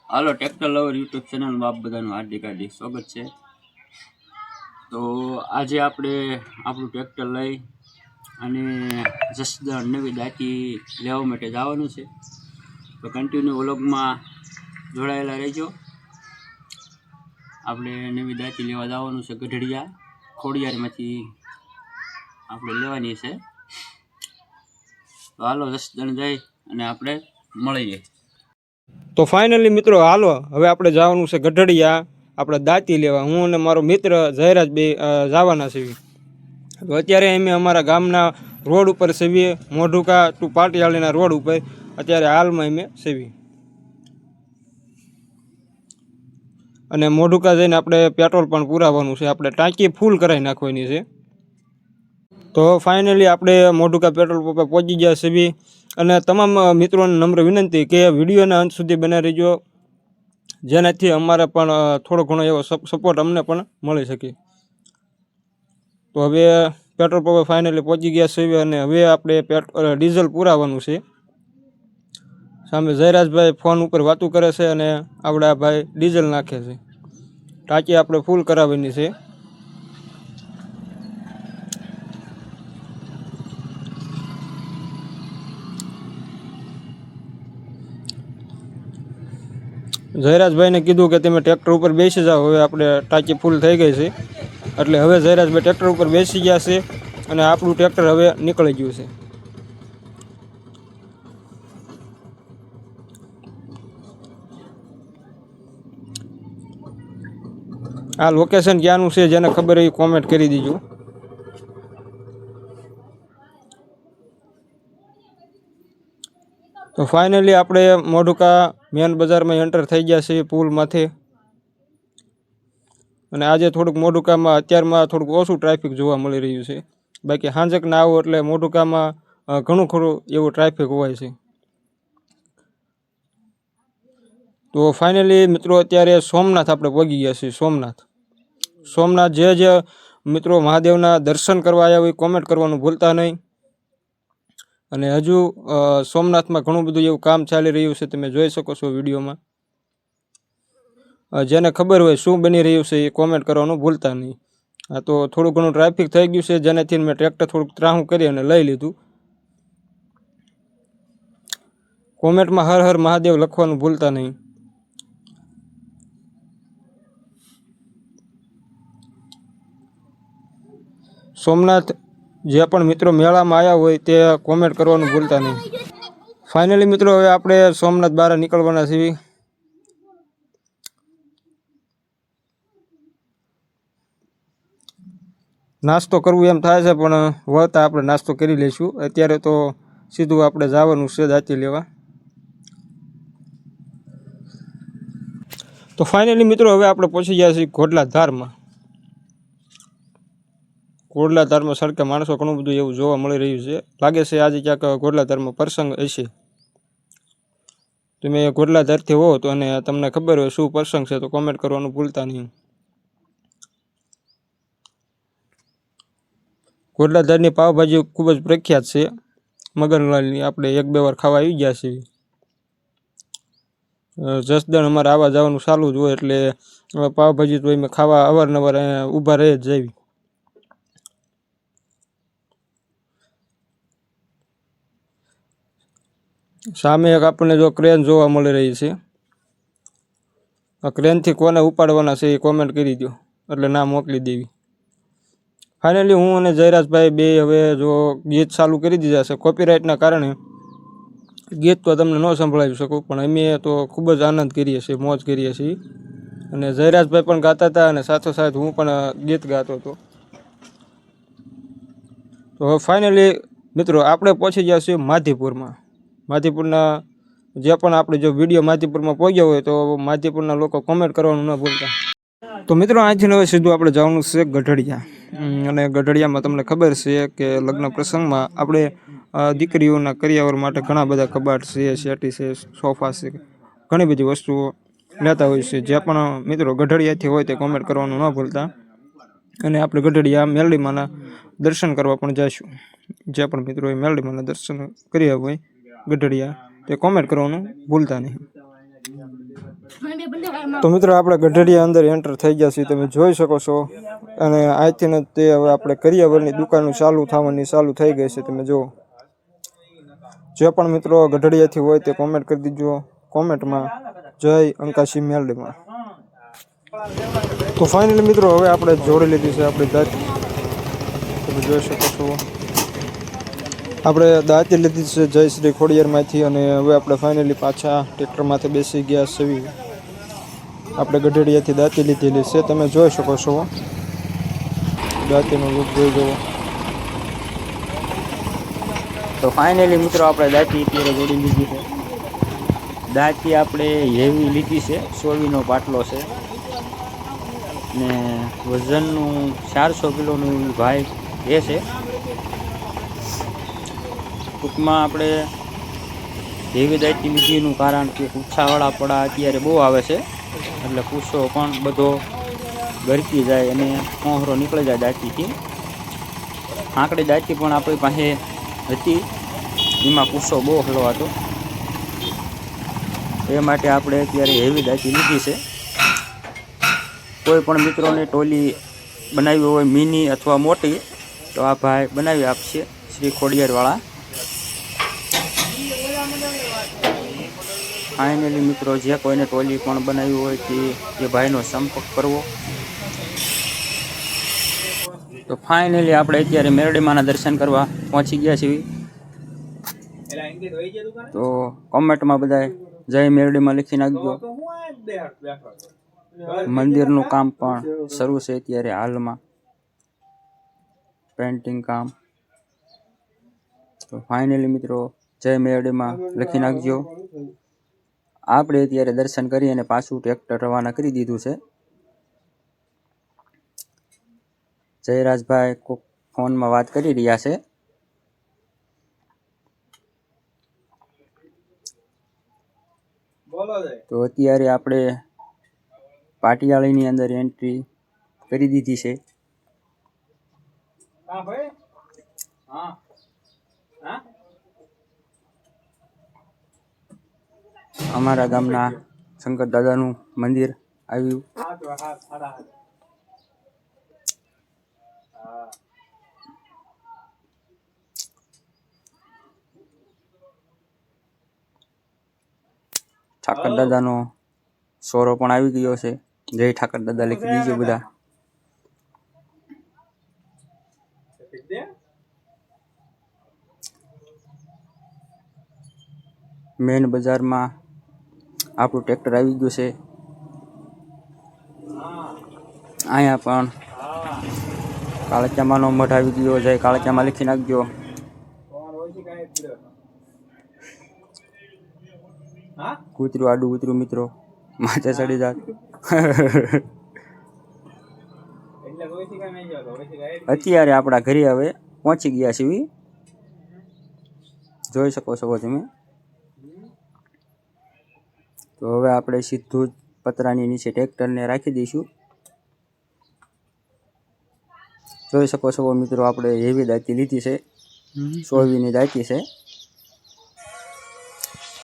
હાલો tractor lover YouTube ચેનલમાં આપ બધાનું હાર્દિક સ્વાગત છે। તો આજે આપણે આપણું ટ્રેક્ટર લઈ અને જસદણ નવી દાંતી લેવા માટે જવાનું છે। તો કન્ટિન્યુ વ્લોગમાં જોડાયેલા રહેજો। આપણે નવી દાંતી લેવા જવાનું છે ગઢડિયા ખોડિયારમાંથી આપણે લેવાની છે। તો હાલો જસદણ જઈ અને આપણે મળીએ। તો ફાઇનલી મિત્રો હાલો હવે આપણે જવાનું છે ગઢડિયા આપણે દાંતી લેવા। હું અને મારો મિત્ર જયરાજ બે જવાના છીએ। તો અત્યારે અમે અમારા ગામના રોડ ઉપર છીએ, મોઢુકા ટુ પાટિયાળીના રોડ ઉપર અત્યારે હાલમાં અમે છીએ। અને મોઢુકા જઈને આપણે પેટ્રોલ પણ પુરાવવાનું છે, આપણે ટાંકી ફૂલ કરાવી નાખવાની છે। તો ફાઇનલી આપણે મોઢુકા પેટ્રોલ પંપે પહોંચી ગયા છીએ। અને તમામ મિત્રોને નમ્ર વિનંતી કે વિડીયોના અંત સુધી બના રહેજો, જેનાથી અમારે પણ થોડો ઘણો એવો સપોર્ટ અમને પણ મળી શકે। તો હવે પેટ્રોલ પંપે ફાઇનલી પહોંચી ગયા છીએ અને હવે આપણે ડીઝલ પુરાવવાનું છે। સામે જયરાજભાઈ ફોન ઉપર વાતું કરે છે અને આપણા ભાઈ ડીઝલ નાખે છે। ટાંકી આપણે ફૂલ કરાવવાની છે। જયરાજભાઈને કીધું કે તમે ટ્રેક્ટર ઉપર બેસી જાઓ, હવે આપણે ટાંકી ફૂલ થઈ ગઈ છે એટલે હવે જયરાજભાઈ ટ્રેક્ટર ઉપર બેસી ગયા છે અને આપણું ટ્રેક્ટર હવે નીકળી ગયું છે। આ લોકેશન ક્યાંનું છે જેને ખબર એ કોમેન્ટ કરી દીજો। તો ફાઇનલી આપણે મોઢુકા મેન બજારમાં એન્ટર થઈ ગયા છીએ પુલમાંથી। અને આજે થોડુંક મોઢુકામાં અત્યારમાં થોડુંક ઓછું ટ્રાફિક જોવા મળી રહ્યું છે, બાકી સાંજક ના આવો એટલે મોઢુકામાં ઘણું ખરું એવું ટ્રાફિક હોય છે। તો ફાઇનલી મિત્રો અત્યારે સોમનાથ આપણે પહોંચી ગયા છીએ। સોમનાથ જે મિત્રો મહાદેવના દર્શન કરવા આવ્યા હોય કોમેન્ટ કરવાનું ભૂલતા નહીં। અને હજુ સોમનાથમાં ઘણું બધું એવું કામ ચાલી રહ્યું છે, તમે જોઈ શકો છો વિડીયોમાં। જેને ખબર હોય શું બની રહ્યું છે એ કોમેન્ટ કરવાનું ભૂલતા નહીં। હા, તો થોડું ઘણું ટ્રાફિક થઈ ગયું છે, જેનાથી મેં ટ્રેક્ટર થોડુંક ત્રાહું કરી અને લઈ લીધું। કોમેન્ટમાં હર હર મહાદેવ લખવાનું ભૂલતા નહીં। સોમનાથ જે પણ મિત્રો મેળામાં આવ્યા હોય તે કોમેન્ટ કરવાનું ભૂલતા નહીં। ફાઇનલી મિત્રો હવે આપણે સોમનાથ બહાર નીકળવાના છીએ। નાસ્તો કરવું એમ થાય છે પણ વળતા આપણે નાસ્તો કરી લઈશું। અત્યારે તો સીધું આપણે જવાનું છે દાંતી લેવા। તો ફાઇનલી મિત્રો હવે આપણે પહોંચી ગયા છીએ ઘોડલા ધારમાં। ઘોડલા ધારમાં સડકે માણસો ઘણું બધું એવું જોવા મળી રહ્યું છે, લાગે છે આજે ક્યાંક ઘોડલા ધારમાં પ્રસંગ હશે। તમે ઘોડલા ધારથી હો તો અને તમને ખબર હોય શું પ્રસંગ છે તો કોમેન્ટ કરવાનું ભૂલતા નહીં। ઘોડલા ધારની પાવભાજી ખૂબ જ પ્રખ્યાત છે મગનલાલની, આપણે 1-2 વાર ખાવા આવી ગયા છીએ। જસદણ અમારે આવવા જવાનું ચાલુ જ હોય એટલે પાવભાજી તો એમ ખાવા અવારનવાર ઊભા રહી જ જઈએ। સામે એક આપણને જો ક્રેન જોવા મળી રહી છે, આ ક્રેનથી કોને ઉપાડવાના છે એ કોમેન્ટ કરી દો એટલે ના મોકલી દેવી। ફાઇનલી હું અને જયરાજભાઈ બે હવે જો ગીત ચાલુ કરી દીધા છે, કોપીરાઇટના કારણે ગીત તો તમને ન સંભળાવી શકું, પણ અમે તો ખૂબ જ આનંદ કરીએ છીએ, મોજ કરીએ છીએ। અને જયરાજભાઈ પણ ગાતા હતા અને સાથોસાથ હું પણ ગીત ગાતો હતો। તો હવે ફાઇનલી મિત્રો આપણે પહોંચી ગયા છીએ માધીપુરમાં। માધીપુરના જે પણ આપણે જો વિડીયો માધીપુરમાં પહોંચ્યા હોય તો માધીપુરના લોકો કોમેન્ટ કરવાનું ન ભૂલતા। તો મિત્રો અહીંથી હવે સીધું આપણે જવાનું છે ગઢડિયા। અને ગઢડિયામાં તમને ખબર છે કે લગ્ન પ્રસંગમાં આપણે દીકરીઓના કરિયાવર માટે ઘણા બધા કબાટ છે, શેટી છે, સોફા છે, ઘણી બધી વસ્તુઓ લેતા હોય છે। જે પણ મિત્રો ગઢડિયાથી હોય તે કોમેન્ટ કરવાનું ન ભૂલતા। અને આપણે ગઢડિયા મેલડીમાના દર્શન કરવા પણ જઈશું। જે પણ મિત્રો એ મેલડીમાના દર્શન કર્યા હોય ગઢડિયા તે કોમેન્ટ કરવાનું ભૂલતા નહીં। તો મિત્રો આપણે ગઢડિયા અંદર એન્ટર થઈ ગયા છીએ, તમે જોઈ શકો છો. અને અહીંથી ને તે હવે આપણે કરિયાવરની દુકાનો ચાલુ થઈ ગઈ છે. તમે જુઓ, જે પણ મિત્રો ગઢડિયાથી હોય તે કોમેન્ટ કરી દીજો કોમેન્ટમાં જય અંકાશી મેલડીમાં. તો ફાઇનલી મિત્રો હવે આપણે જોડી લીધી છે આપણી દાંતી. તમે જોઈ શકો છો આપણે દાંતી લીધી છે જય શ્રી ખોડિયારમાંથી. અને હવે આપણે ફાઇનલી પાછા ટ્રેક્ટરમાંથી બેસી ગયા છીએ. આપણે ગઢડિયાથી દાંતી લીધેલી છે, તમે જોઈ શકો છો. દાંતીનો લુક જોઈ જુઓ. તો ફાઇનલી મિત્રો આપણે દાંતી અત્યારે જોડી લીધી છે. દાંતી આપણે હેવી લીધી છે, 100નો પાટલો છે ને વજનનું 400 કિલોનું ભાઈ એ છે. ટૂંકમાં આપણે હેવી દાંતી લીધીનું કારણ કે પૂછાવાળા પડા અત્યારે બહુ આવે છે, એટલે પૂછો પણ બધો ગરકી જાય અને મોહરો નીકળી જાય દાંતીથી. આંકડી દાંતી પણ આપણી પાસે હતી, એમાં પૂછો બહુ હળવો હતો, એ માટે આપણે અત્યારે હેવી દાંતી લીધી છે. કોઈ પણ મિત્રોને ટોલી બનાવી હોય મિની અથવા મોટી, તો આ ભાઈ બનાવી આપશે, શ્રી ખોડિયારવાળા. ફાઇનલી મિત્રો જે કોઈને ટોલી પણ બનાવી હોય તે ભાઈનો સંપર્ક કરવો. તો ફાઇનલી આપણે અત્યારે મેરડીમાના દર્શન કરવા પહોંચી ગયા છીએ. તો કોમેન્ટમાં બધાય જય મેરડીમાં લખી નાખજો. મંદિરનું કામ પણ શરૂ છે અત્યારે હાલમાં, પેન્ટિંગ કામ. તો ફાઇનલી મિત્રો જય મેરડીમાં લખી નાખજો. આપણે અત્યારે દર્શન કરી અને પાછું ટ્રેક્ટર રવાના કરી દીધું છે. જયરાજભાઈ કોક ફોનમાં વાત કરી રહ્યા છે. તો અત્યારે આપણે પાટિયાળીની અંદર એન્ટ્રી કરી દીધી છે. અમારા ગામના શંકર દાદાનું મંદિર આવ્યું. ઠાકર દાદાનો સોરો પણ આવી ગયો છે. જય ઠાકર દાદા લખી દીજો બધા. મેન બજારમાં આપણું ટ્રેક્ટર આવી ગયું છે. અહીંયા પણ કાળચામાનો મઠ આવી ગયો. જય કાળચામા લખી નાખજો. કૂતરું આડું કૂતરું મિત્રો માથે ચડી જાત. અત્યારે આપણા ઘરે હવે પહોંચી ગયા છીએ, જોઈ શકો છો તમે. તો હવે આપણે સીધું જ પતરાની નીચે ટ્રેક્ટરને રાખી દઈશું. જોઈ શકો છો મિત્રો આપણે હેવી દાંતી લીધી છે, 100ની દાંતી છે.